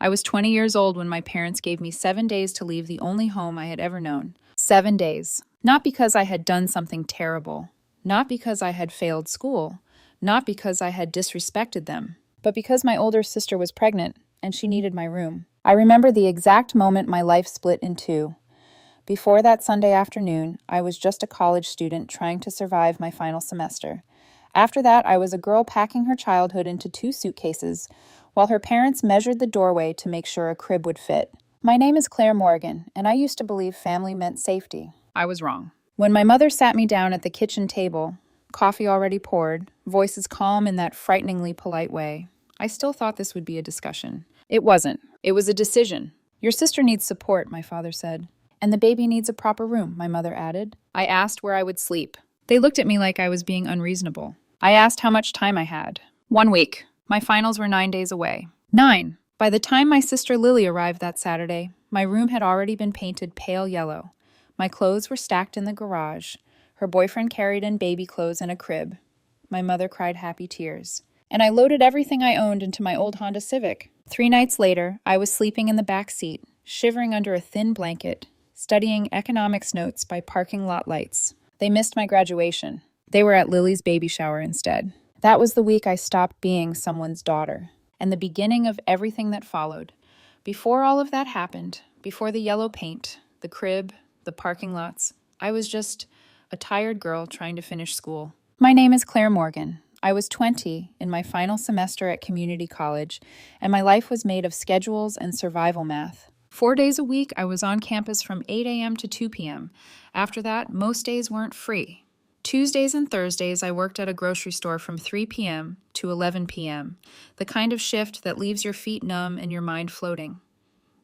I was 20 years old when my parents gave me 7 days to leave the only home I had ever known. 7 days. Not because I had done something terrible, not because I had failed school, not because I had disrespected them, but because my older sister was pregnant and she needed my room. I remember the exact moment my life split in two. Before that Sunday afternoon, I was just a college student trying to survive my final semester. After that, I was a girl packing her childhood into 2 suitcases, while her parents measured the doorway to make sure a crib would fit. My name is Claire Morgan, and I used to believe family meant safety. I was wrong. When my mother sat me down at the kitchen table, coffee already poured, voices calm in that frighteningly polite way, I still thought this would be a discussion. It wasn't. It was a decision. Your sister needs support, my father said. And the baby needs a proper room, my mother added. I asked where I would sleep. They looked at me like I was being unreasonable. I asked how much time I had. 1 week. My finals were 9 days away. 9. By the time my sister Lily arrived that Saturday, my room had already been painted pale yellow. My clothes were stacked in the garage. Her boyfriend carried in baby clothes and a crib. My mother cried happy tears. And I loaded everything I owned into my old Honda Civic. 3 nights later, I was sleeping in the back seat, shivering under a thin blanket, studying economics notes by parking lot lights. They missed my graduation. They were at Lily's baby shower instead. That was the week I stopped being someone's daughter, and the beginning of everything that followed. Before all of that happened, before the yellow paint, the crib, the parking lots, I was just a tired girl trying to finish school. My name is Claire Morgan. I was 20 in my final semester at community college, and my life was made of schedules and survival math. 4 days a week, I was on campus from 8 a.m. to 2 p.m. After that, most days weren't free. Tuesdays and Thursdays, I worked at a grocery store from 3 p.m. to 11 p.m., the kind of shift that leaves your feet numb and your mind floating.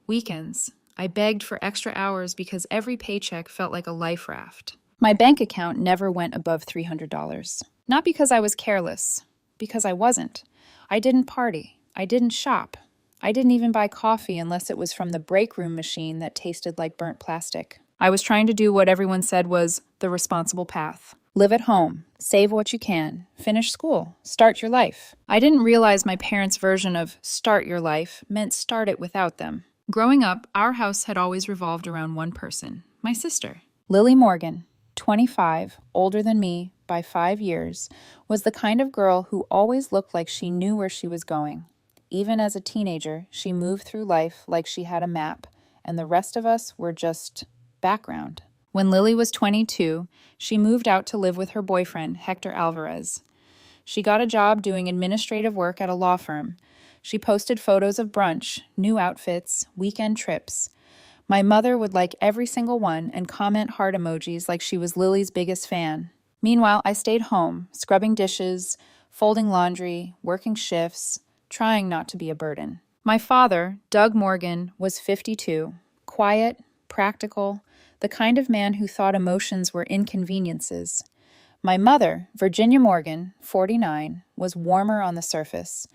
Weekends, I begged for extra hours because every paycheck felt like a life raft. My bank account never went above $300. Not because I was careless, because I wasn't. I didn't party. I didn't shop. I didn't even buy coffee unless it was from the break room machine that tasted like burnt plastic. I was trying to do what everyone said was the responsible path. Live at home, save what you can, finish school, start your life. I didn't realize my parents' version of start your life meant start it without them. Growing up, our house had always revolved around one person, my sister. Lily Morgan, 25, older than me by 5 years, was the kind of girl who always looked like she knew where she was going. Even as a teenager, she moved through life like she had a map, and the rest of us were just background. When Lily was 22, she moved out to live with her boyfriend, Hector Alvarez. She got a job doing administrative work at a law firm. She posted photos of brunch, new outfits, weekend trips. My mother would like every single one and comment heart emojis like she was Lily's biggest fan. Meanwhile, I stayed home, scrubbing dishes, folding laundry, working shifts, trying not to be a burden. My father, Doug Morgan, was 52, quiet, practical, the kind of man who thought emotions were inconveniences. My mother, Virginia Morgan, 49, was warmer on the surface,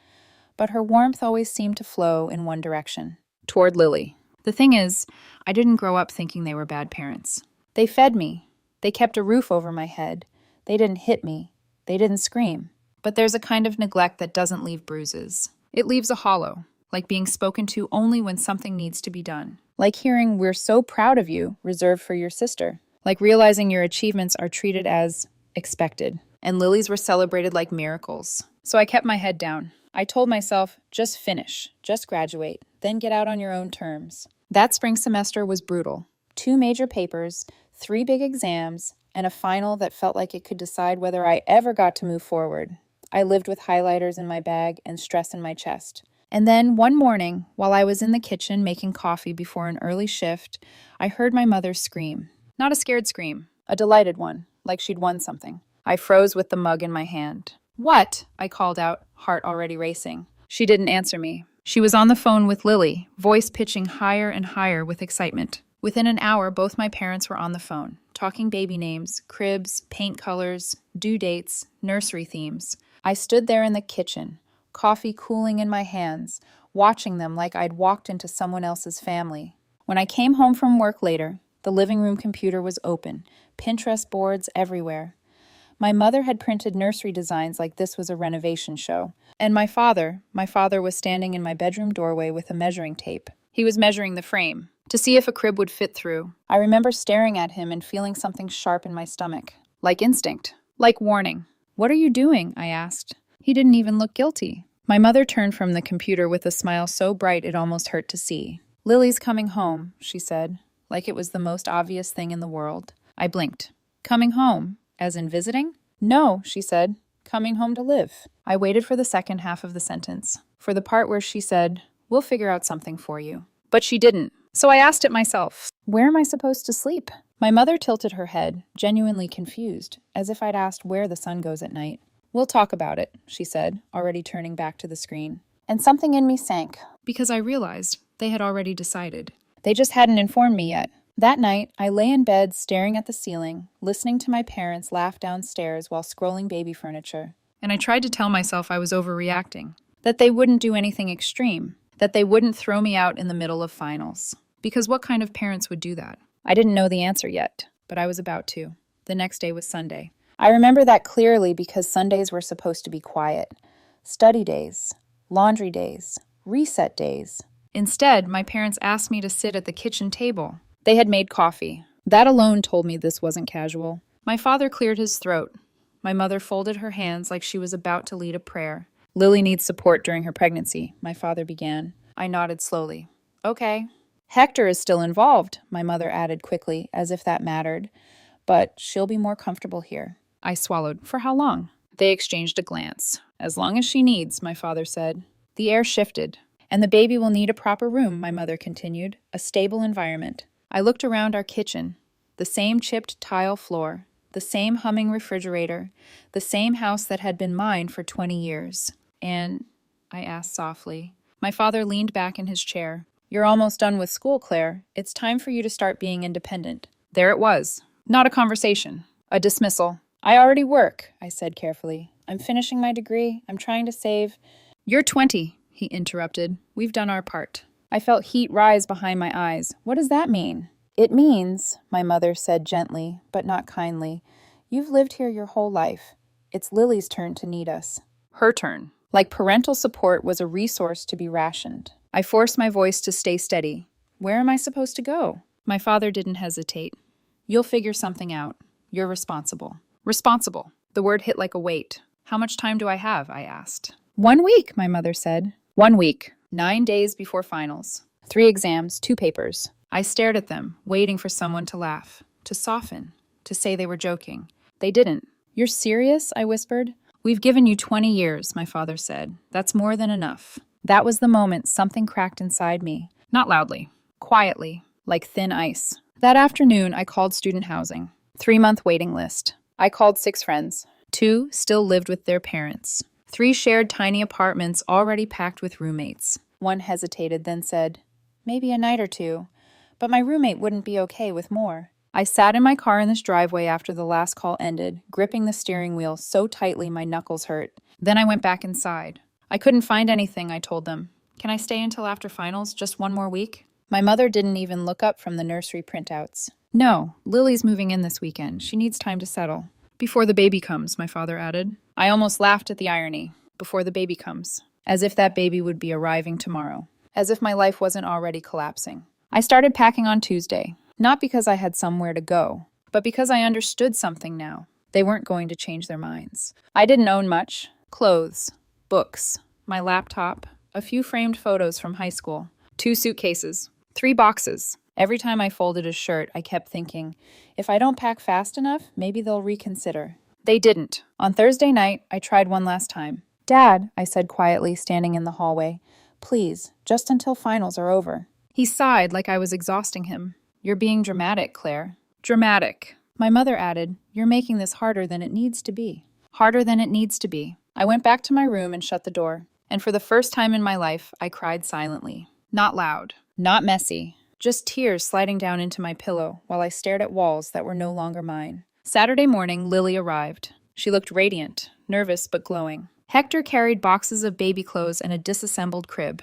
but her warmth always seemed to flow in one direction, toward Lily. The thing is, I didn't grow up thinking they were bad parents. They fed me. They kept a roof over my head. They didn't hit me. They didn't scream. But there's a kind of neglect that doesn't leave bruises. It leaves a hollow, like being spoken to only when something needs to be done. Like hearing "we're so proud of you" reserved for your sister. Like realizing your achievements are treated as expected. And Lily's were celebrated like miracles. So I kept my head down. I told myself, just finish, just graduate, then get out on your own terms. That spring semester was brutal. 2 major papers, 3 big exams, and a final that felt like it could decide whether I ever got to move forward. I lived with highlighters in my bag and stress in my chest. And then one morning, while I was in the kitchen making coffee before an early shift, I heard my mother scream. Not a scared scream, a delighted one, like she'd won something. I froze with the mug in my hand. "What?" I called out, heart already racing. She didn't answer me. She was on the phone with Lily, voice pitching higher and higher with excitement. Within an hour, both my parents were on the phone, talking baby names, cribs, paint colors, due dates, nursery themes. I stood there in the kitchen, coffee cooling in my hands, watching them like I'd walked into someone else's family. When I came home from work later, the living room computer was open, Pinterest boards everywhere. My mother had printed nursery designs like this was a renovation show. And my father was standing in my bedroom doorway with a measuring tape. He was measuring the frame to see if a crib would fit through. I remember staring at him and feeling something sharp in my stomach, like instinct, like warning. "What are you doing?" I asked. He didn't even look guilty. My mother turned from the computer with a smile so bright it almost hurt to see. "Lily's coming home," she said, like it was the most obvious thing in the world. I blinked. "Coming home? As in visiting?" "No," she said. "Coming home to live." I waited for the second half of the sentence, for the part where she said, "We'll figure out something for you." But she didn't. So I asked it myself. "Where am I supposed to sleep?" My mother tilted her head, genuinely confused, as if I'd asked where the sun goes at night. "We'll talk about it," she said, already turning back to the screen. And something in me sank, because I realized they had already decided. They just hadn't informed me yet. That night, I lay in bed staring at the ceiling, listening to my parents laugh downstairs while scrolling baby furniture. And I tried to tell myself I was overreacting, that they wouldn't do anything extreme, that they wouldn't throw me out in the middle of finals. Because what kind of parents would do that? I didn't know the answer yet, but I was about to. The next day was Sunday. I remember that clearly because Sundays were supposed to be quiet. Study days, laundry days, reset days. Instead, my parents asked me to sit at the kitchen table. They had made coffee. That alone told me this wasn't casual. My father cleared his throat. My mother folded her hands like she was about to lead a prayer. "Lily needs support during her pregnancy," my father began. I nodded slowly. "Okay." "Hector is still involved," my mother added quickly, as if that mattered. "But she'll be more comfortable here." I swallowed. "For how long?" They exchanged a glance. "As long as she needs," my father said. The air shifted. "And the baby will need a proper room," my mother continued. "A stable environment." I looked around our kitchen. The same chipped tile floor, the same humming refrigerator, the same house that had been mine for 20 years. "And?" I asked softly. My father leaned back in his chair. "You're almost done with school, Claire. It's time for you to start being independent." There it was. Not a conversation. A dismissal. "I already work," I said carefully. "I'm finishing my degree. I'm trying to save." "You're 20, he interrupted. "We've done our part." I felt heat rise behind my eyes. "What does that mean?" "It means," my mother said gently, but not kindly, "you've lived here your whole life. It's Lily's turn to need us." Her turn. Like parental support was a resource to be rationed. I forced my voice to stay steady. "Where am I supposed to go?" My father didn't hesitate. "You'll figure something out. You're responsible." Responsible. The word hit like a weight. "How much time do I have?" I asked. 1 week, my mother said. 1 week. 9 days before finals. 3 exams, 2 papers. I stared at them, waiting for someone to laugh, to soften, to say they were joking. They didn't. "You're serious?" I whispered. "We've given you 20 years, my father said. "That's more than enough." That was the moment something cracked inside me. Not loudly. Quietly. Like thin ice. That afternoon, I called student housing. 3-month waiting list. I called 6 friends. 2 still lived with their parents. 3 shared tiny apartments already packed with roommates. 1 hesitated, then said, "Maybe a night or 2. But my roommate wouldn't be okay with more." I sat in my car in this driveway after the last call ended, gripping the steering wheel so tightly my knuckles hurt. Then I went back inside. I couldn't find anything, I told them. "Can I stay until after finals, just 1 more week?" My mother didn't even look up from the nursery printouts. "No, Lily's moving in this weekend. She needs time to settle." "Before the baby comes," my father added. I almost laughed at the irony. Before the baby comes. As if that baby would be arriving tomorrow. As if my life wasn't already collapsing. I started packing on Tuesday. Not because I had somewhere to go, but because I understood something now. They weren't going to change their minds. I didn't own much. Clothes, books, my laptop, a few framed photos from high school, 2 suitcases, 3 boxes. Every time I folded a shirt, I kept thinking, if I don't pack fast enough, maybe they'll reconsider. They didn't. On Thursday night, I tried one last time. "Dad," I said quietly, standing in the hallway, "please, just until finals are over." He sighed like I was exhausting him. "You're being dramatic, Claire." Dramatic. My mother added, "You're making this harder than it needs to be." Harder than it needs to be. I went back to my room and shut the door. And for the first time in my life, I cried silently. Not loud. Not messy. Just tears sliding down into my pillow while I stared at walls that were no longer mine. Saturday morning, Lily arrived. She looked radiant, nervous but glowing. Hector carried boxes of baby clothes and a disassembled crib.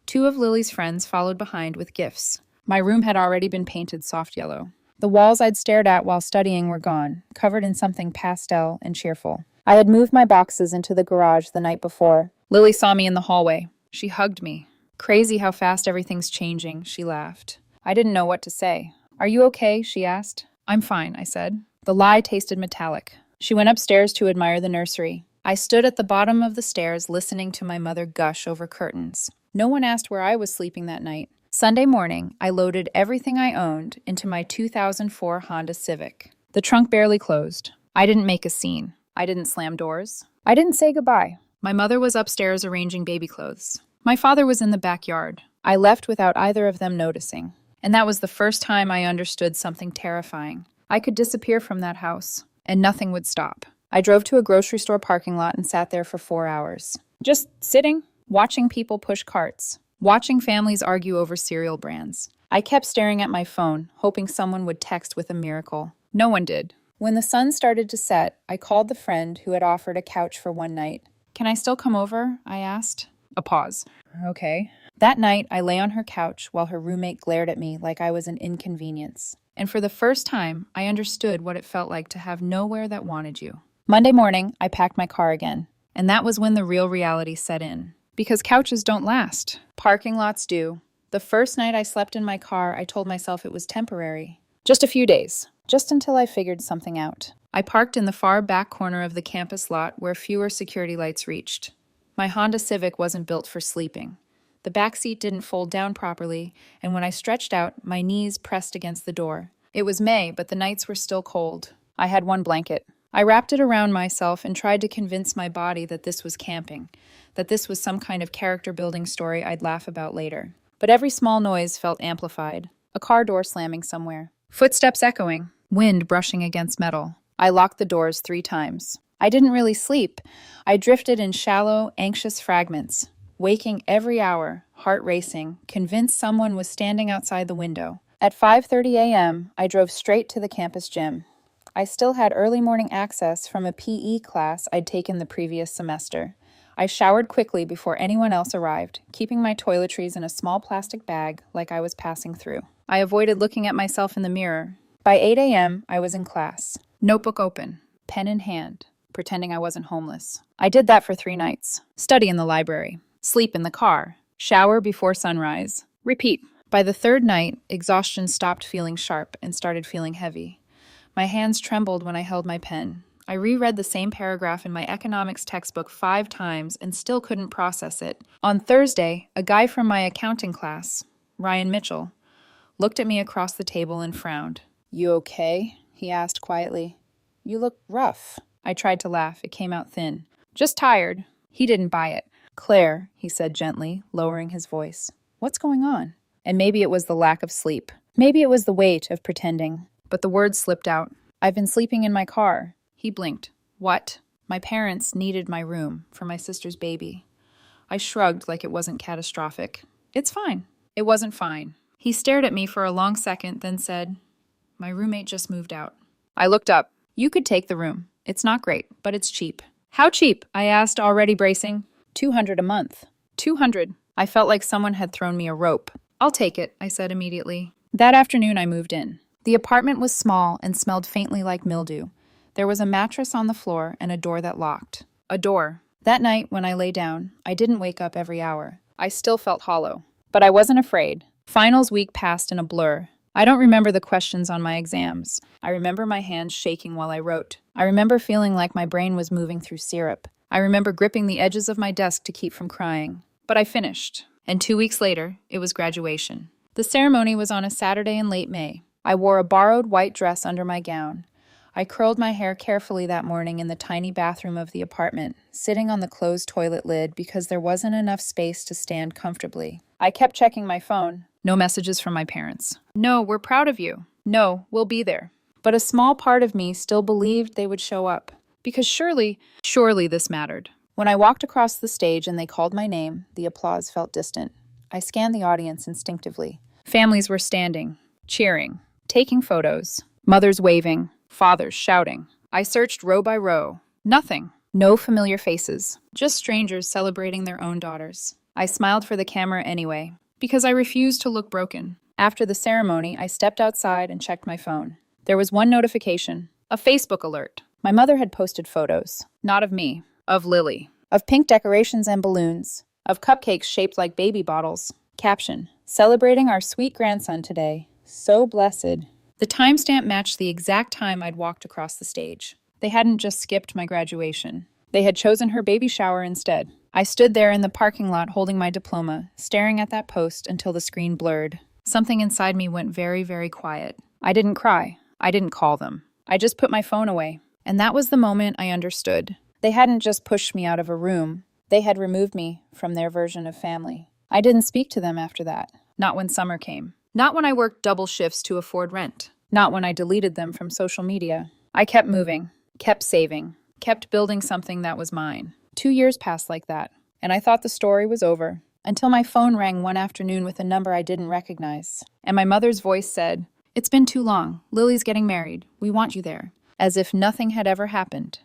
2 of Lily's friends followed behind with gifts. My room had already been painted soft yellow. The walls I'd stared at while studying were gone, covered in something pastel and cheerful. I had moved my boxes into the garage the night before. Lily saw me in the hallway. She hugged me. Crazy how fast everything's changing, she laughed. I didn't know what to say. Are you okay? She asked. I'm fine, I said. The lie tasted metallic. She went upstairs to admire the nursery. I stood at the bottom of the stairs listening to my mother gush over curtains. No one asked where I was sleeping that night. Sunday morning, I loaded everything I owned into my 2004 Honda Civic. The trunk barely closed. I didn't make a scene. I didn't slam doors. I didn't say goodbye. My mother was upstairs arranging baby clothes. My father was in the backyard. I left without either of them noticing. And that was the first time I understood something terrifying. I could disappear from that house, and nothing would stop. I drove to a grocery store parking lot and sat there for 4 hours. Just sitting, watching people push carts, watching families argue over cereal brands. I kept staring at my phone, hoping someone would text with a miracle. No one did. When the sun started to set, I called the friend who had offered a couch for one night. Can I still come over? I asked. A pause. Okay. That night, I lay on her couch while her roommate glared at me like I was an inconvenience. And for the first time, I understood what it felt like to have nowhere that wanted you. Monday morning, I packed my car again. And that was when the real reality set in. Because couches don't last. Parking lots do. The first night I slept in my car, I told myself it was temporary. Just a few days. Just until I figured something out. I parked in the far back corner of the campus lot where fewer security lights reached. My Honda Civic wasn't built for sleeping. The back seat didn't fold down properly, and when I stretched out, my knees pressed against the door. It was May, but the nights were still cold. I had one blanket. I wrapped it around myself and tried to convince my body that this was camping, that this was some kind of character-building story I'd laugh about later. But every small noise felt amplified. A car door slamming somewhere. Footsteps echoing. Wind brushing against metal. I locked the doors 3 times. I didn't really sleep. I drifted in shallow, anxious fragments, waking every hour, heart racing, convinced someone was standing outside the window. At 5:30 a.m., I drove straight to the campus gym. I still had early morning access from a PE class I'd taken the previous semester. I showered quickly before anyone else arrived, keeping my toiletries in a small plastic bag like I was passing through. I avoided looking at myself in the mirror. By 8 a.m., I was in class. Notebook open, pen in hand, pretending I wasn't homeless. I did that for 3 nights. Study in the library. Sleep in the car. Shower before sunrise. Repeat. By the 3rd night, exhaustion stopped feeling sharp and started feeling heavy. My hands trembled when I held my pen. I reread the same paragraph in my economics textbook 5 times and still couldn't process it. On Thursday, a guy from my accounting class, Ryan Mitchell, looked at me across the table and frowned. "You okay?" he asked quietly. "You look rough." I tried to laugh. It came out thin. "Just tired." He didn't buy it. "Claire," he said gently, lowering his voice. "What's going on?" And maybe it was the lack of sleep. Maybe it was the weight of pretending. But the words slipped out. "I've been sleeping in my car." He blinked. "What?" My parents needed my room for my sister's baby. I shrugged like it wasn't catastrophic. "It's fine." It wasn't fine. He stared at me for a long second, then said, "My roommate just moved out." I looked up. "You could take the room. It's not great, but it's cheap." "How cheap?" I asked, already bracing. $200 a month. $200. I felt like someone had thrown me a rope. "I'll take it," I said immediately. That afternoon I moved in. The apartment was small and smelled faintly like mildew. There was a mattress on the floor and a door that locked. A door. That night, when I lay down, I didn't wake up every hour. I still felt hollow. But I wasn't afraid. Finals week passed in a blur. I don't remember the questions on my exams. I remember my hands shaking while I wrote. I remember feeling like my brain was moving through syrup. I remember gripping the edges of my desk to keep from crying. But I finished. And 2 weeks later, it was graduation. The ceremony was on a Saturday in late May. I wore a borrowed white dress under my gown. I curled my hair carefully that morning in the tiny bathroom of the apartment, sitting on the closed toilet lid because there wasn't enough space to stand comfortably. I kept checking my phone. No messages from my parents. "No, we're proud of you." "No, we'll be there." But a small part of me still believed they would show up. Because surely this mattered. When I walked across the stage and they called my name, the applause felt distant. I scanned the audience instinctively. Families were standing, cheering, taking photos, mothers waving, fathers shouting. I searched row by row. Nothing. No familiar faces. Just strangers celebrating their own daughters. I smiled for the camera anyway, because I refused to look broken. After the ceremony, I stepped outside and checked my phone. There was one notification, a Facebook alert. My mother had posted photos, not of me, of Lily, of pink decorations and balloons, of cupcakes shaped like baby bottles. Caption, celebrating our sweet grandson today. So blessed. The timestamp matched the exact time I'd walked across the stage. They hadn't just skipped my graduation. They had chosen her baby shower instead. I stood there in the parking lot holding my diploma, staring at that post until the screen blurred. Something inside me went very, very quiet. I didn't cry. I didn't call them. I just put my phone away. And that was the moment I understood. They hadn't just pushed me out of a room. They had removed me from their version of family. I didn't speak to them after that. Not when summer came. Not when I worked double shifts to afford rent. Not when I deleted them from social media. I kept moving, kept saving, kept building something that was mine. 2 years passed like that, and I thought the story was over, until my phone rang one afternoon with a number I didn't recognize. And my mother's voice said, "It's been too long. Lily's getting married. We want you there." As if nothing had ever happened.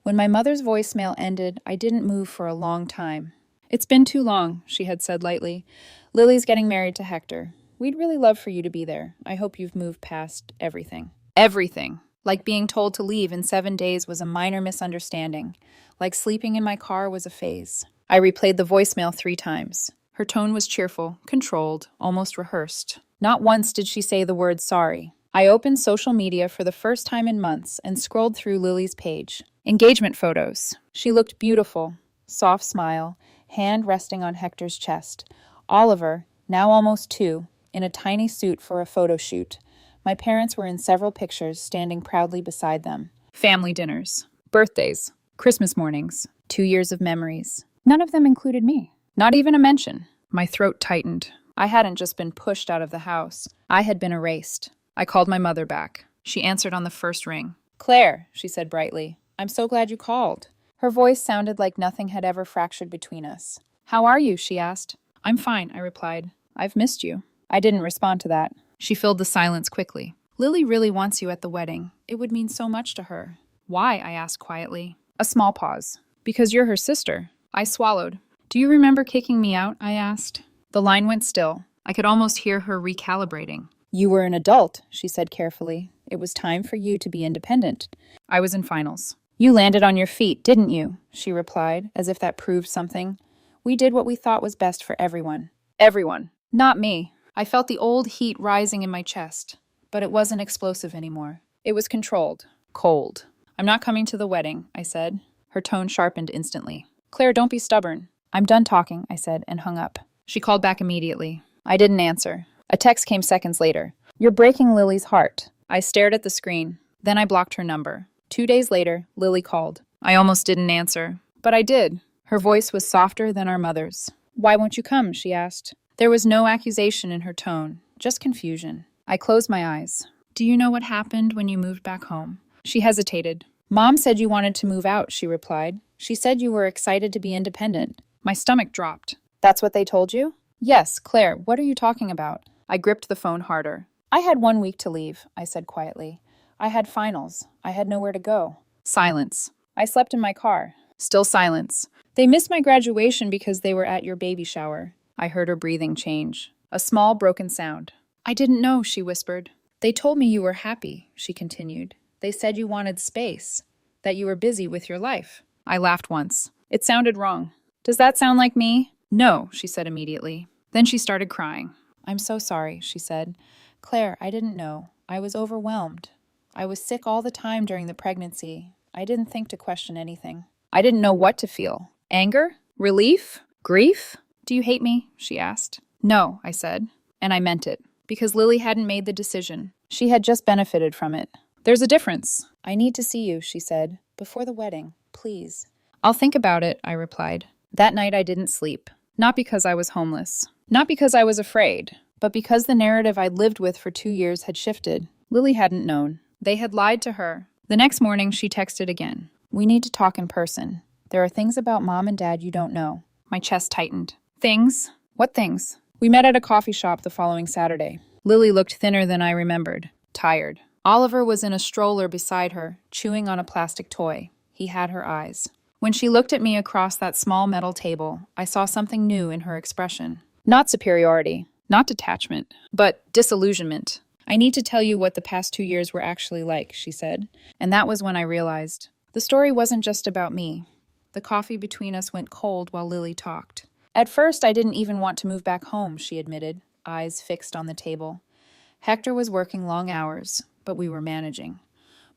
When my mother's voicemail ended, I didn't move for a long time. "It's been too long," she had said lightly. "Lily's getting married to Hector. We'd really love for you to be there. I hope you've moved past everything." Everything. Like being told to leave in 7 days was a minor misunderstanding. Like sleeping in my car was a phase. I replayed the voicemail 3 times. Her tone was cheerful, controlled, almost rehearsed. Not once did she say the word sorry. I opened social media for the first time in months and scrolled through Lily's page. Engagement photos. She looked beautiful. Soft smile, hand resting on Hector's chest. Oliver, now almost 2, in a tiny suit for a photo shoot. My parents were in several pictures, standing proudly beside them. Family dinners. Birthdays. Christmas mornings. 2 years of memories. None of them included me. Not even a mention. My throat tightened. I hadn't just been pushed out of the house. I had been erased. I called my mother back. She answered on the first ring. "Claire," she said brightly, "I'm so glad you called." Her voice sounded like nothing had ever fractured between us. "How are you?" she asked. "I'm fine," I replied. "I've missed you." I didn't respond to that. She filled the silence quickly. "Lily really wants you at the wedding. It would mean so much to her." "Why?" I asked quietly. A small pause. "Because you're her sister." I swallowed. "Do you remember kicking me out?" I asked. The line went still. I could almost hear her recalibrating. "You were an adult," she said carefully. "It was time for you to be independent." I was in finals. "You landed on your feet, didn't you?" she replied, as if that proved something. "We did what we thought was best for everyone." Everyone. Not me. I felt the old heat rising in my chest. But it wasn't explosive anymore. It was controlled. Cold. "I'm not coming to the wedding," I said. Her tone sharpened instantly. "Claire, don't be stubborn." "I'm done talking," I said, and hung up. She called back immediately. I didn't answer. A text came seconds later. "You're breaking Lily's heart." I stared at the screen. Then I blocked her number. 2 days later, Lily called. I almost didn't answer. But I did. Her voice was softer than our mother's. "Why won't you come?" she asked. There was no accusation in her tone, just confusion. I closed my eyes. "Do you know what happened when you moved back home?" She hesitated. "Mom said you wanted to move out," she replied. "She said you were excited to be independent." My stomach dropped. "That's what they told you?" "Yes, Claire, what are you talking about?" I gripped the phone harder. "I had 1 week to leave," I said quietly. "I had finals. I had nowhere to go." Silence. "I slept in my car." Still silence. "They missed my graduation because they were at your baby shower." I heard her breathing change. A small, broken sound. "I didn't know," she whispered. "They told me you were happy," she continued. "They said you wanted space, that you were busy with your life." I laughed once. It sounded wrong. "Does that sound like me?" "No," she said immediately. Then she started crying. "I'm so sorry," she said. "Claire, I didn't know. I was overwhelmed. I was sick all the time during the pregnancy. I didn't think to question anything." I didn't know what to feel. Anger? Relief? Grief? "Do you hate me?" she asked. "No," I said. And I meant it. Because Lily hadn't made the decision. She had just benefited from it. "There's a difference." "I need to see you," she said. "Before the wedding, please." "I'll think about it," I replied. That night I didn't sleep. Not because I was homeless. Not because I was afraid. But because the narrative I'd lived with for 2 years had shifted. Lily hadn't known. They had lied to her. The next morning she texted again. "We need to talk in person. There are things about Mom and Dad you don't know." My chest tightened. "Things? What things?" We met at a coffee shop the following Saturday. Lily looked thinner than I remembered. Tired. Oliver was in a stroller beside her, chewing on a plastic toy. He had her eyes. When she looked at me across that small metal table, I saw something new in her expression. Not superiority. Not detachment, but disillusionment. I need to tell you what the past 2 years were actually like, she said. And that was when I realized the story wasn't just about me. The coffee between us went cold while Lily talked. At first, I didn't even want to move back home, she admitted, eyes fixed on the table. Hector was working long hours, but we were managing.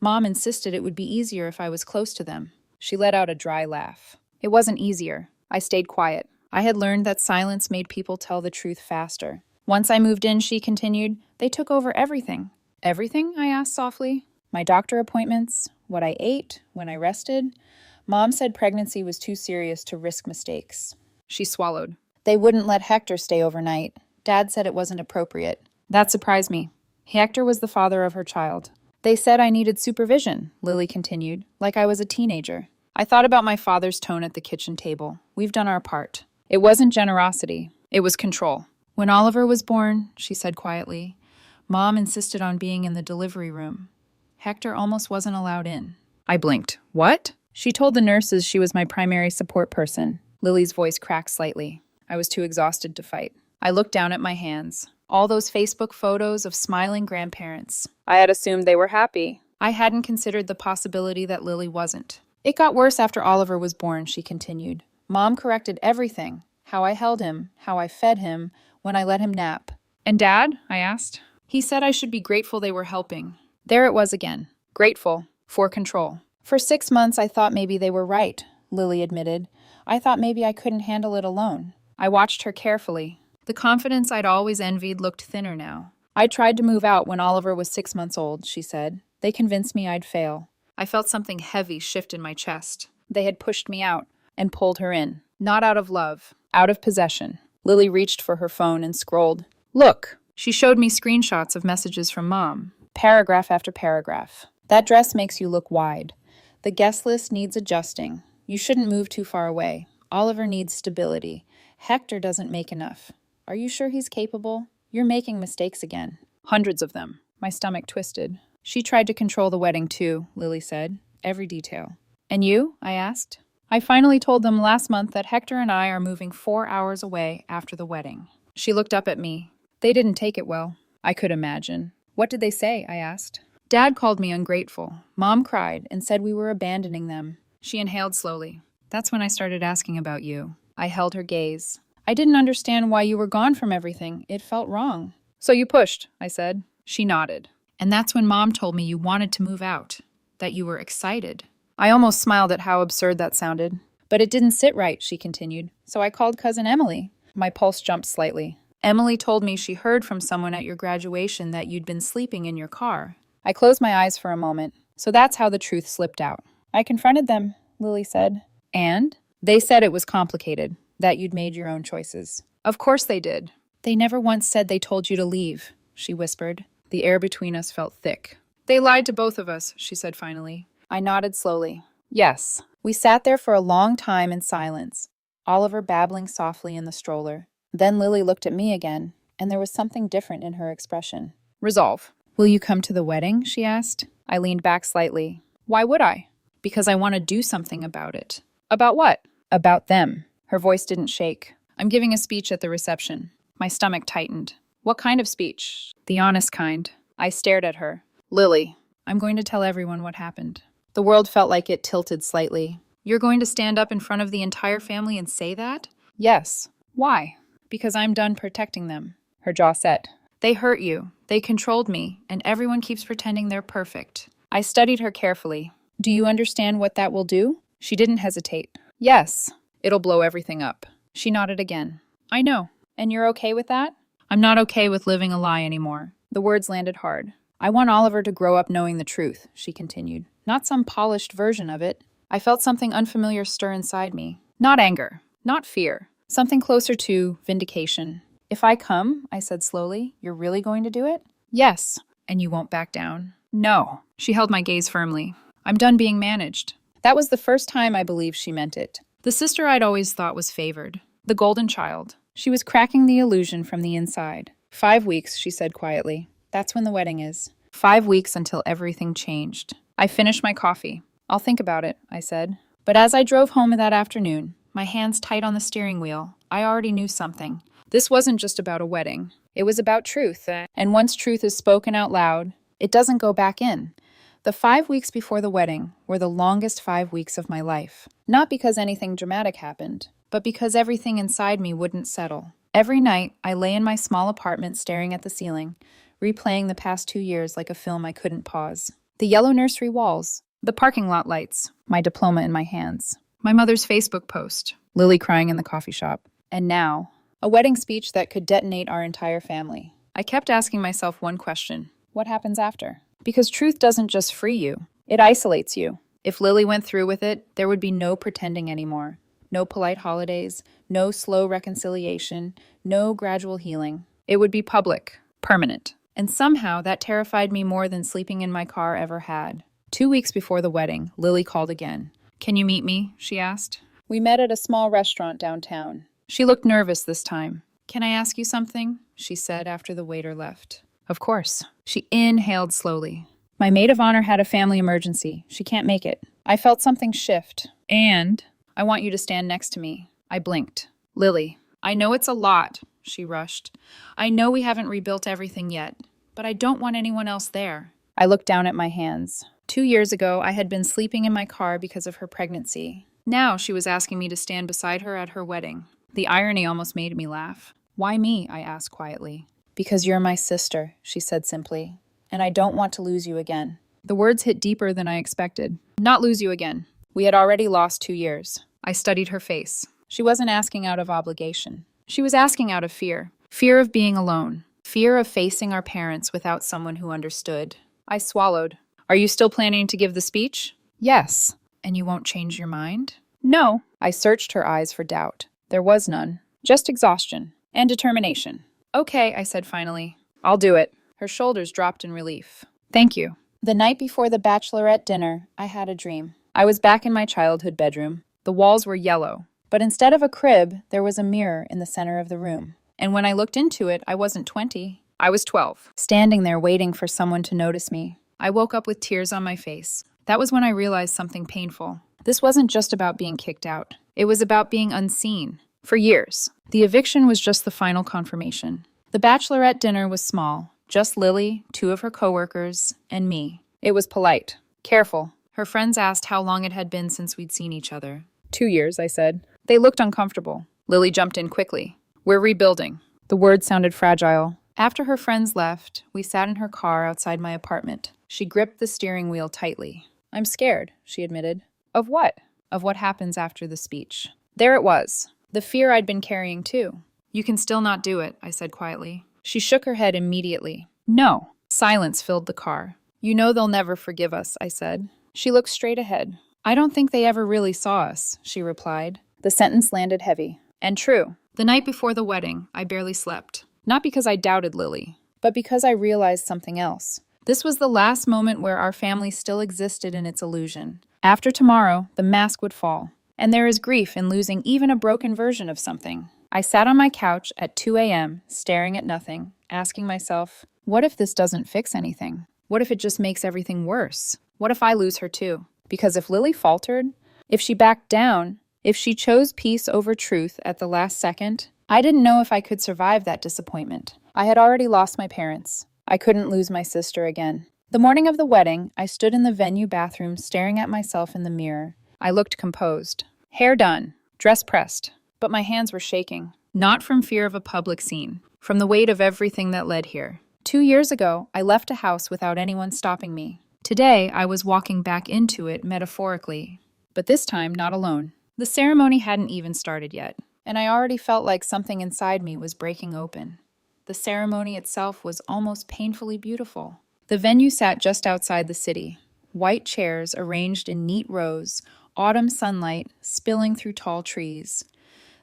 Mom insisted it would be easier if I was close to them. She let out a dry laugh. It wasn't easier. I stayed quiet. I had learned that silence made people tell the truth faster. Once I moved in, she continued, they took over everything. Everything? I asked softly. My doctor appointments, what I ate, when I rested. Mom said pregnancy was too serious to risk mistakes. She swallowed. They wouldn't let Hector stay overnight. Dad said it wasn't appropriate. That surprised me. Hector was the father of her child. They said I needed supervision, Lily continued, like I was a teenager. I thought about my father's tone at the kitchen table. We've done our part. It wasn't generosity. It was control. When Oliver was born, she said quietly, Mom insisted on being in the delivery room. Hector almost wasn't allowed in. I blinked. What? She told the nurses she was my primary support person. Lily's voice cracked slightly. I was too exhausted to fight. I looked down at my hands. All those Facebook photos of smiling grandparents. I had assumed they were happy. I hadn't considered the possibility that Lily wasn't. It got worse after Oliver was born, she continued. Mom corrected everything. How I held him, how I fed him, when I let him nap. And Dad? I asked. He said I should be grateful they were helping. There it was again. Grateful. For control. For 6 months, I thought maybe they were right, Lily admitted. I thought maybe I couldn't handle it alone. I watched her carefully. The confidence I'd always envied looked thinner now. I tried to move out when Oliver was 6 months old, she said. They convinced me I'd fail. I felt something heavy shift in my chest. They had pushed me out and pulled her in. Not out of love, out of possession. Lily reached for her phone and scrolled. Look! She showed me screenshots of messages from Mom. Paragraph after paragraph. That dress makes you look wide. The guest list needs adjusting. You shouldn't move too far away. Oliver needs stability. Hector doesn't make enough. Are you sure he's capable? You're making mistakes again. Hundreds of them. My stomach twisted. She tried to control the wedding too, Lily said. Every detail. And you? I asked. I finally told them last month that Hector and I are moving 4 hours away after the wedding. She looked up at me. They didn't take it well. I could imagine. What did they say? I asked. Dad called me ungrateful. Mom cried and said we were abandoning them. She inhaled slowly. That's when I started asking about you. I held her gaze. I didn't understand why you were gone from everything. It felt wrong. So you pushed, I said. She nodded. And that's when Mom told me you wanted to move out. That you were excited. I almost smiled at how absurd that sounded. But it didn't sit right, she continued. So I called Cousin Emily. My pulse jumped slightly. Emily told me she heard from someone at your graduation that you'd been sleeping in your car. I closed my eyes for a moment. So that's how the truth slipped out. I confronted them, Lily said. And? They said it was complicated. That you'd made your own choices. Of course they did. They never once said they told you to leave, she whispered. The air between us felt thick. They lied to both of us, she said finally. I nodded slowly. Yes. We sat there for a long time in silence, Oliver babbling softly in the stroller. Then Lily looked at me again, and there was something different in her expression. Resolve. Will you come to the wedding? She asked. I leaned back slightly. Why would I? Because I want to do something about it. About what? About them. Her voice didn't shake. I'm giving a speech at the reception. My stomach tightened. What kind of speech? The honest kind. I stared at her. Lily, I'm going to tell everyone what happened. The world felt like it tilted slightly. You're going to stand up in front of the entire family and say that? Yes. Why? Because I'm done protecting them. Her jaw set. They hurt you. They controlled me, and everyone keeps pretending they're perfect. I studied her carefully. Do you understand what that will do? She didn't hesitate. Yes. It'll blow everything up. She nodded again. I know. And you're okay with that? I'm not okay with living a lie anymore. The words landed hard. I want Oliver to grow up knowing the truth, she continued. Not some polished version of it. I felt something unfamiliar stir inside me. Not anger. Not fear. Something closer to vindication. If I come, I said slowly, you're really going to do it? Yes. And you won't back down? No. She held my gaze firmly. I'm done being managed. That was the first time I believed she meant it. The sister I'd always thought was favored. The golden child. She was cracking the illusion from the inside. 5 weeks, she said quietly. That's when the wedding is. 5 weeks until everything changed. I finished my coffee. I'll think about it, I said. But as I drove home that afternoon, my hands tight on the steering wheel, I already knew something. This wasn't just about a wedding. It was about truth. And once truth is spoken out loud, it doesn't go back in. The 5 weeks before the wedding were the longest 5 weeks of my life. Not because anything dramatic happened, but because everything inside me wouldn't settle. Every night, I lay in my small apartment staring at the ceiling, replaying the past 2 years like a film I couldn't pause. The yellow nursery walls, the parking lot lights, my diploma in my hands, my mother's Facebook post, Lily crying in the coffee shop, and now, a wedding speech that could detonate our entire family. I kept asking myself one question: what happens after? Because truth doesn't just free you, it isolates you. If Lily went through with it, there would be no pretending anymore. No polite holidays, no slow reconciliation, no gradual healing. It would be public, permanent. And somehow that terrified me more than sleeping in my car ever had. 2 weeks before the wedding, Lily called again. "Can you meet me?" she asked. We met at a small restaurant downtown. She looked nervous this time. "Can I ask you something?" she said after the waiter left. "Of course." She inhaled slowly. "My maid of honor had a family emergency. She can't make it." I felt something shift. "And I want you to stand next to me." I blinked. "Lily, I know it's a lot," she rushed. "I know we haven't rebuilt everything yet, but I don't want anyone else there." I looked down at my hands. 2 years ago, I had been sleeping in my car because of her pregnancy. Now she was asking me to stand beside her at her wedding. The irony almost made me laugh. "Why me?" I asked quietly. "Because you're my sister," she said simply, "and I don't want to lose you again." The words hit deeper than I expected. Not lose you again. We had already lost 2 years. I studied her face. She wasn't asking out of obligation. She was asking out of fear. Fear of being alone. Fear of facing our parents without someone who understood. I swallowed. "Are you still planning to give the speech?" "Yes." "And you won't change your mind?" "No." I searched her eyes for doubt. There was none. Just exhaustion. And determination. "Okay," I said finally. "I'll do it." Her shoulders dropped in relief. "Thank you." The night before the bachelorette dinner, I had a dream. I was back in my childhood bedroom. The walls were yellow, but instead of a crib, there was a mirror in the center of the room. And when I looked into it, I wasn't 20. I was 12, standing there waiting for someone to notice me. I woke up with tears on my face. That was when I realized something painful. This wasn't just about being kicked out. It was about being unseen. For years. The eviction was just the final confirmation. The bachelorette dinner was small. Just Lily, 2 of her coworkers, and me. It was polite. Careful. Her friends asked how long it had been since we'd seen each other. 2 years, I said. They looked uncomfortable. Lily jumped in quickly. "We're rebuilding." The words sounded fragile. After her friends left, we sat in her car outside my apartment. She gripped the steering wheel tightly. "I'm scared," she admitted. "Of what?" "Of what happens after the speech." There it was. The fear I'd been carrying too. "You can still not do it," I said quietly. She shook her head immediately. "No." Silence filled the car. "You know they'll never forgive us," I said. She looked straight ahead. "I don't think they ever really saw us," she replied. The sentence landed heavy. And true. The night before the wedding, I barely slept. Not because I doubted Lily, but because I realized something else. This was the last moment where our family still existed in its illusion. After tomorrow, the mask would fall. And there is grief in losing even a broken version of something. I sat on my couch at 2 a.m., staring at nothing, asking myself, what if this doesn't fix anything? What if it just makes everything worse? What if I lose her too? Because if Lily faltered, if she backed down, if she chose peace over truth at the last second, I didn't know if I could survive that disappointment. I had already lost my parents. I couldn't lose my sister again. The morning of the wedding, I stood in the venue bathroom staring at myself in the mirror. I looked composed. Hair done, dress pressed, but my hands were shaking. Not from fear of a public scene, from the weight of everything that led here. 2 years ago, I left a house without anyone stopping me. Today, I was walking back into it metaphorically, but this time not alone. The ceremony hadn't even started yet, and I already felt like something inside me was breaking open. The ceremony itself was almost painfully beautiful. The venue sat just outside the city. White chairs arranged in neat rows, autumn sunlight spilling through tall trees.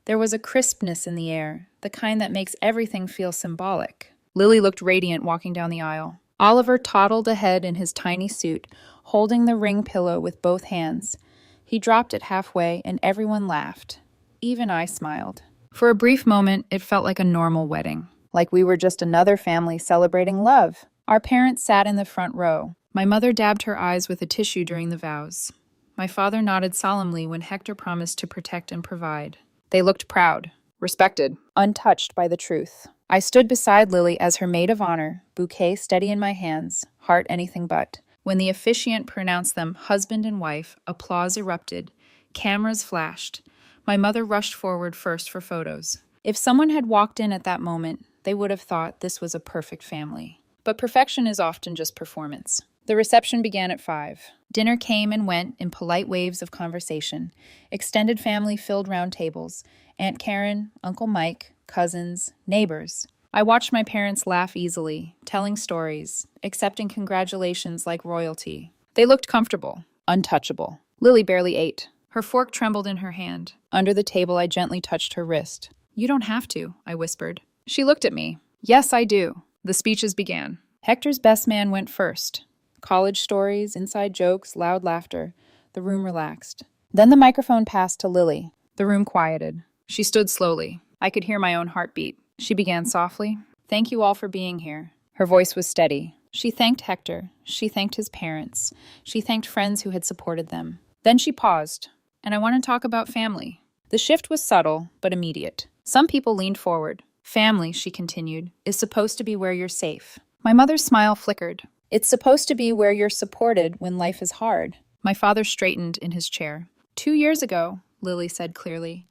There was a crispness in the air, the kind that makes everything feel symbolic. Lily looked radiant walking down the aisle. Oliver toddled ahead in his tiny suit, holding the ring pillow with both hands. He dropped it halfway, and everyone laughed. Even I smiled. For a brief moment, it felt like a normal wedding. Like we were just another family celebrating love. Our parents sat in the front row. My mother dabbed her eyes with a tissue during the vows. My father nodded solemnly when Hector promised to protect and provide. They looked proud, respected, untouched by the truth. I stood beside Lily as her maid of honor, bouquet steady in my hands, heart anything but. When the officiant pronounced them husband and wife, applause erupted, cameras flashed. My mother rushed forward first for photos. If someone had walked in at that moment, they would have thought this was a perfect family. But perfection is often just performance. The reception began at 5. Dinner came and went in polite waves of conversation. Extended family filled round tables. Aunt Karen, Uncle Mike, cousins, neighbors. I watched my parents laugh easily, telling stories, accepting congratulations like royalty. They looked comfortable, untouchable. Lily barely ate. Her fork trembled in her hand. Under the table, I gently touched her wrist. "You don't have to," I whispered. She looked at me. "Yes, I do." The speeches began. Hector's best man went first. College stories, inside jokes, loud laughter. The room relaxed. Then the microphone passed to Lily. The room quieted. She stood slowly. I could hear my own heartbeat. She began softly. "Thank you all for being here." Her voice was steady. She thanked Hector. She thanked his parents. She thanked friends who had supported them. Then she paused. "And I want to talk about family." The shift was subtle, but immediate. Some people leaned forward. "Family," she continued, "is supposed to be where you're safe." My mother's smile flickered. "It's supposed to be where you're supported when life is hard." My father straightened in his chair. 2 years ago, Lily said clearly,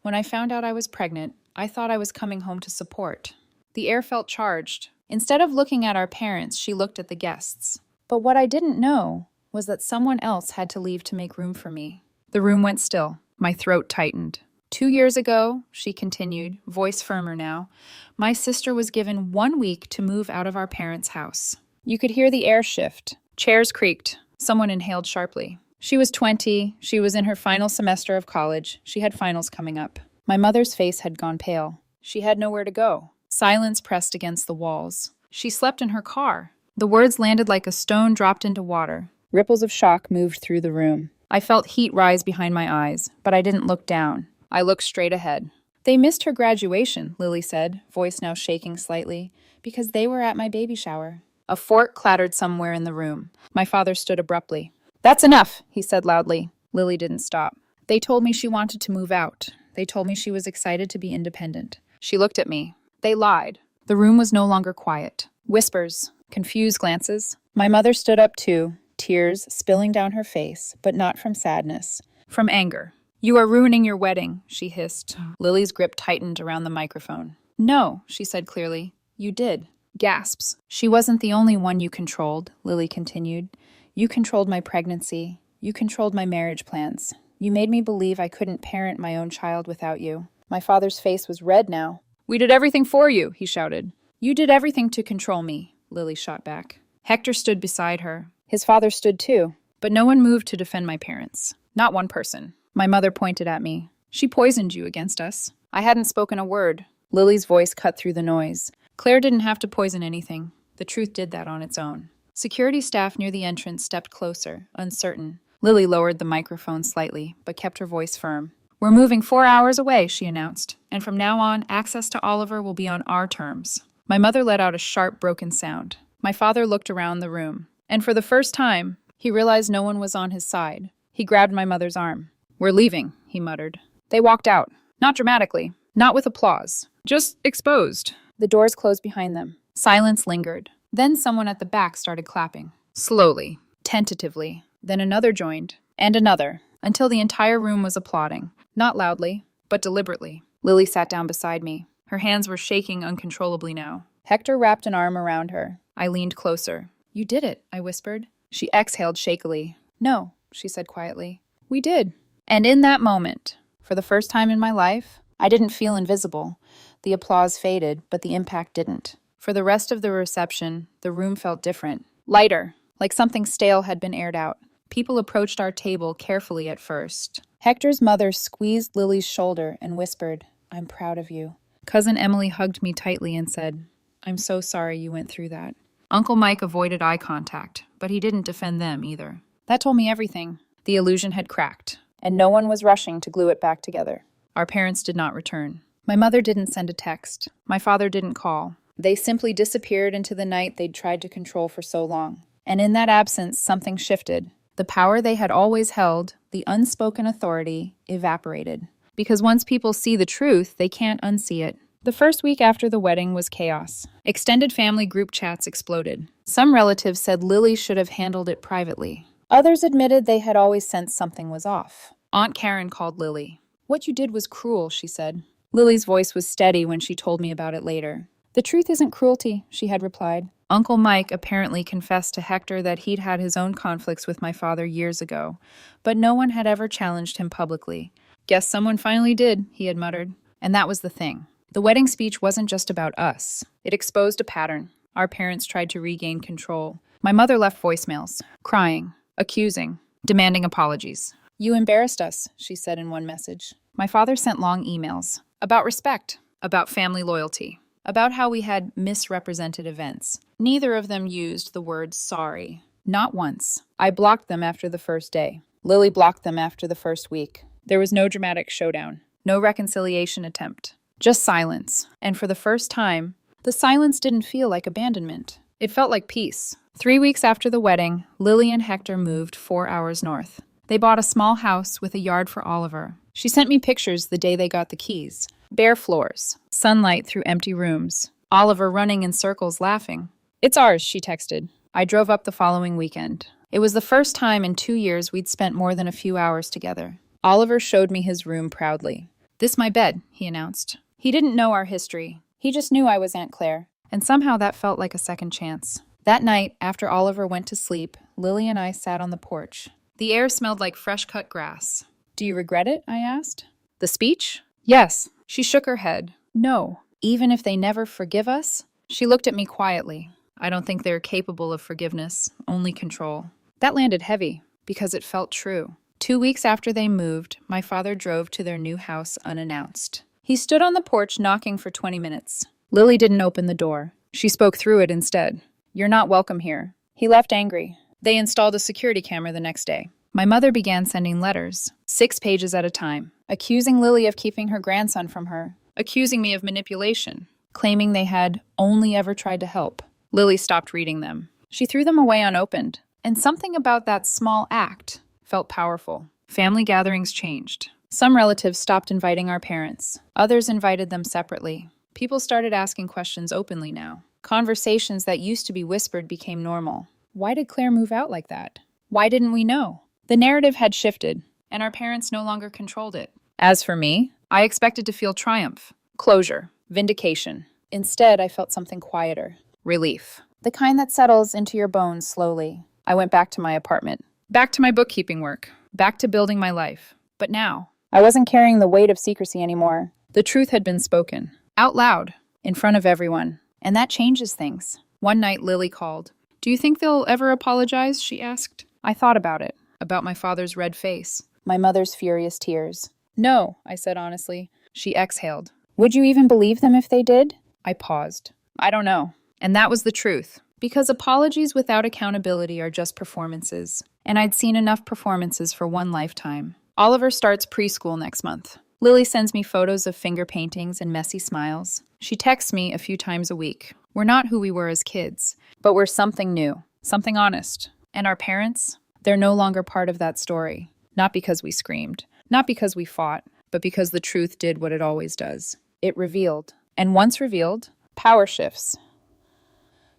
when I found out I was pregnant, I thought I was coming home to support. The air felt charged. Instead of looking at our parents, she looked at the guests. But what I didn't know was that someone else had to leave to make room for me. The room went still. My throat tightened. 2 years ago, she continued, voice firmer now, my sister was given 1 week to move out of our parents' house. You could hear the air shift. Chairs creaked. Someone inhaled sharply. She was 20. She was in her final semester of college. She had finals coming up. My mother's face had gone pale. She had nowhere to go. Silence pressed against the walls. She slept in her car. The words landed like a stone dropped into water. Ripples of shock moved through the room. I felt heat rise behind my eyes, but I didn't look down. I looked straight ahead. "They missed her graduation," Lily said, voice now shaking slightly, "because they were at my baby shower." A fork clattered somewhere in the room. My father stood abruptly. "That's enough," he said loudly. Lily didn't stop. "They told me she wanted to move out. They told me she was excited to be independent." She looked at me. They lied. The room was no longer quiet. Whispers, confused glances. My mother stood up too, tears spilling down her face, but not from sadness, from anger. "You are ruining your wedding," she hissed. Lily's grip tightened around the microphone. "No," she said clearly. "You did." Gasps. "She wasn't the only one you controlled," Lily continued. "You controlled my pregnancy. You controlled my marriage plans. You made me believe I couldn't parent my own child without you." My father's face was red now. "We did everything for you," he shouted. "You did everything to control me," Lily shot back. Hector stood beside her. His father stood too. But no one moved to defend my parents. Not one person. My mother pointed at me. "She poisoned you against us." I hadn't spoken a word. Lily's voice cut through the noise. "Claire didn't have to poison anything. The truth did that on its own." Security staff near the entrance stepped closer, uncertain. Lily lowered the microphone slightly, but kept her voice firm. "We're moving 4 hours away," she announced, "and from now on, access to Oliver will be on our terms." My mother let out a sharp, broken sound. My father looked around the room, and for the first time, he realized no one was on his side. He grabbed my mother's arm. "We're leaving," he muttered. They walked out. Not dramatically, not with applause, just exposed. The doors closed behind them. Silence lingered. Then someone at the back started clapping. Slowly, tentatively. Then another joined, and another, until the entire room was applauding. Not loudly, but deliberately. Lily sat down beside me. Her hands were shaking uncontrollably now. Hector wrapped an arm around her. I leaned closer. "You did it," I whispered. She exhaled shakily. "No," she said quietly. "We did." And in that moment, for the first time in my life, I didn't feel invisible. The applause faded, but the impact didn't. For the rest of the reception, the room felt different. Lighter, like something stale had been aired out. People approached our table carefully at first. Hector's mother squeezed Lily's shoulder and whispered, "I'm proud of you." Cousin Emily hugged me tightly and said, "I'm so sorry you went through that." Uncle Mike avoided eye contact, but he didn't defend them either. That told me everything. The illusion had cracked, and no one was rushing to glue it back together. Our parents did not return. My mother didn't send a text. My father didn't call. They simply disappeared into the night they'd tried to control for so long. And in that absence, something shifted. The power they had always held, the unspoken authority, evaporated. Because once people see the truth, they can't unsee it. The first week after the wedding was chaos. Extended family group chats exploded. Some relatives said Lily should have handled it privately. Others admitted they had always sensed something was off. Aunt Karen called Lily. "What you did was cruel," she said. Lily's voice was steady when she told me about it later. "The truth isn't cruelty," she had replied. Uncle Mike apparently confessed to Hector that he'd had his own conflicts with my father years ago, but no one had ever challenged him publicly. "Guess someone finally did," he had muttered. And that was the thing. The wedding speech wasn't just about us. It exposed a pattern. Our parents tried to regain control. My mother left voicemails, crying, accusing, demanding apologies. "You embarrassed us," she said in one message. My father sent long emails about respect, about family loyalty, about how we had misrepresented events. Neither of them used the word sorry. Not once. I blocked them after the first day. Lily blocked them after the first week. There was no dramatic showdown, no reconciliation attempt, just silence. And for the first time, the silence didn't feel like abandonment. It felt like peace. 3 weeks after the wedding, Lily and Hector moved 4 hours north. They bought a small house with a yard for Oliver. She sent me pictures the day they got the keys. Bare floors, sunlight through empty rooms, Oliver running in circles laughing. "It's ours," she texted. I drove up the following weekend. It was the first time in 2 years we'd spent more than a few hours together. Oliver showed me his room proudly. "This my bed," he announced. He didn't know our history. He just knew I was Aunt Claire. And somehow that felt like a second chance. That night, after Oliver went to sleep, Lily and I sat on the porch. The air smelled like fresh-cut grass. "Do you regret it?" I asked. "The speech?" "Yes." She shook her head. "No. Even if they never forgive us?" She looked at me quietly. "I don't think they're capable of forgiveness, only control." That landed heavy, because it felt true. 2 weeks after they moved, my father drove to their new house unannounced. He stood on the porch knocking for 20 minutes. Lily didn't open the door. She spoke through it instead. "You're not welcome here." He left angry. They installed a security camera the next day. My mother began sending letters, 6 pages at a time, accusing Lily of keeping her grandson from her, accusing me of manipulation, claiming they had only ever tried to help. Lily stopped reading them. She threw them away unopened, and something about that small act felt powerful. Family gatherings changed. Some relatives stopped inviting our parents. Others invited them separately. People started asking questions openly now. Conversations that used to be whispered became normal. Why did Claire move out like that? Why didn't we know? The narrative had shifted, and our parents no longer controlled it. As for me, I expected to feel triumph, closure, vindication. Instead, I felt something quieter. Relief. The kind that settles into your bones slowly. I went back to my apartment. Back to my bookkeeping work. Back to building my life. But now, I wasn't carrying the weight of secrecy anymore. The truth had been spoken. Out loud. In front of everyone. And that changes things. One night, Lily called. "Do you think they'll ever apologize?" she asked. I thought about it. About my father's red face. My mother's furious tears. "No," I said honestly. She exhaled. "Would you even believe them if they did?" I paused. "I don't know." And that was the truth. Because apologies without accountability are just performances. And I'd seen enough performances for one lifetime. Oliver starts preschool next month. Lily sends me photos of finger paintings and messy smiles. She texts me a few times a week. We're not who we were as kids, but we're something new, something honest. And our parents? They're no longer part of that story. Not because we screamed, not because we fought, but because the truth did what it always does. It revealed. And once revealed, power shifts.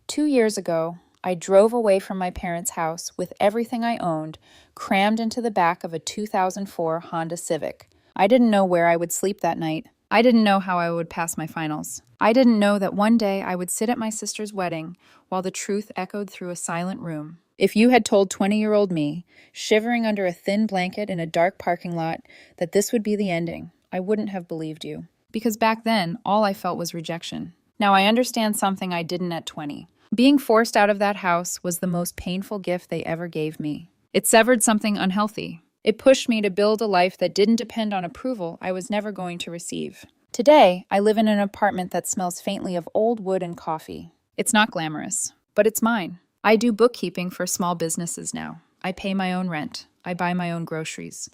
2 years ago, I drove away from my parents' house with everything I owned crammed into the back of a 2004 Honda Civic. I didn't know where I would sleep that night. I didn't know how I would pass my finals. I didn't know that one day I would sit at my sister's wedding while the truth echoed through a silent room. If you had told 20-year-old me, shivering under a thin blanket in a dark parking lot, that this would be the ending, I wouldn't have believed you. Because back then, all I felt was rejection. Now I understand something I didn't at 20. Being forced out of that house was the most painful gift they ever gave me. It severed something unhealthy. It pushed me to build a life that didn't depend on approval I was never going to receive. Today, I live in an apartment that smells faintly of old wood and coffee. It's not glamorous, but it's mine. I do bookkeeping for small businesses now. I pay my own rent. I buy my own groceries.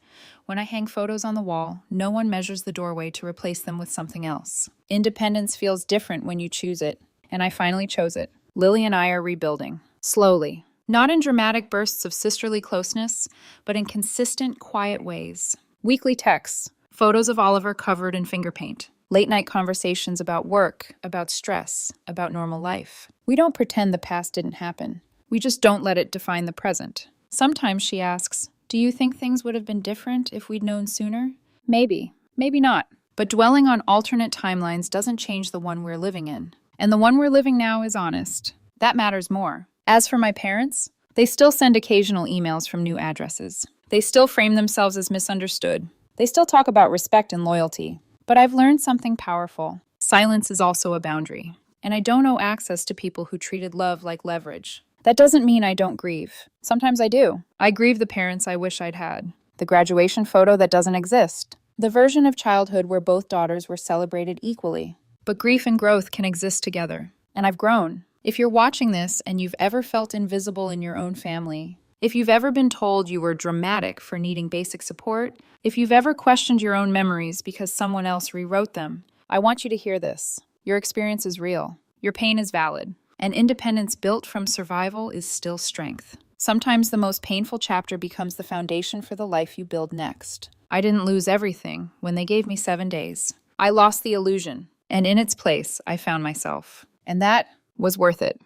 When I hang photos on the wall, no one measures the doorway to replace them with something else. Independence feels different when you choose it, and I finally chose it. Lily and I are rebuilding. Slowly. Not in dramatic bursts of sisterly closeness, but in consistent, quiet ways. Weekly texts, Photos of Oliver covered in finger paint. Late night conversations about work, about stress, about normal life. We don't pretend the past didn't happen. We just don't let it define the present. Sometimes she asks, "Do you think things would have been different if we'd known sooner?" Maybe, maybe not. But dwelling on alternate timelines doesn't change the one we're living in. And the one we're living now is honest. That matters more. As for my parents, they still send occasional emails from new addresses. They still frame themselves as misunderstood. They still talk about respect and loyalty. But I've learned something powerful. Silence is also a boundary. And I don't owe access to people who treated love like leverage. That doesn't mean I don't grieve. Sometimes I do. I grieve the parents I wish I'd had. The graduation photo that doesn't exist. The version of childhood where both daughters were celebrated equally. But grief and growth can exist together. And I've grown. If you're watching this and you've ever felt invisible in your own family, if you've ever been told you were dramatic for needing basic support, if you've ever questioned your own memories because someone else rewrote them, I want you to hear this. Your experience is real. Your pain is valid. And independence built from survival is still strength. Sometimes the most painful chapter becomes the foundation for the life you build next. I didn't lose everything when they gave me 7 days. I lost the illusion, and in its place, I found myself. And that was worth it.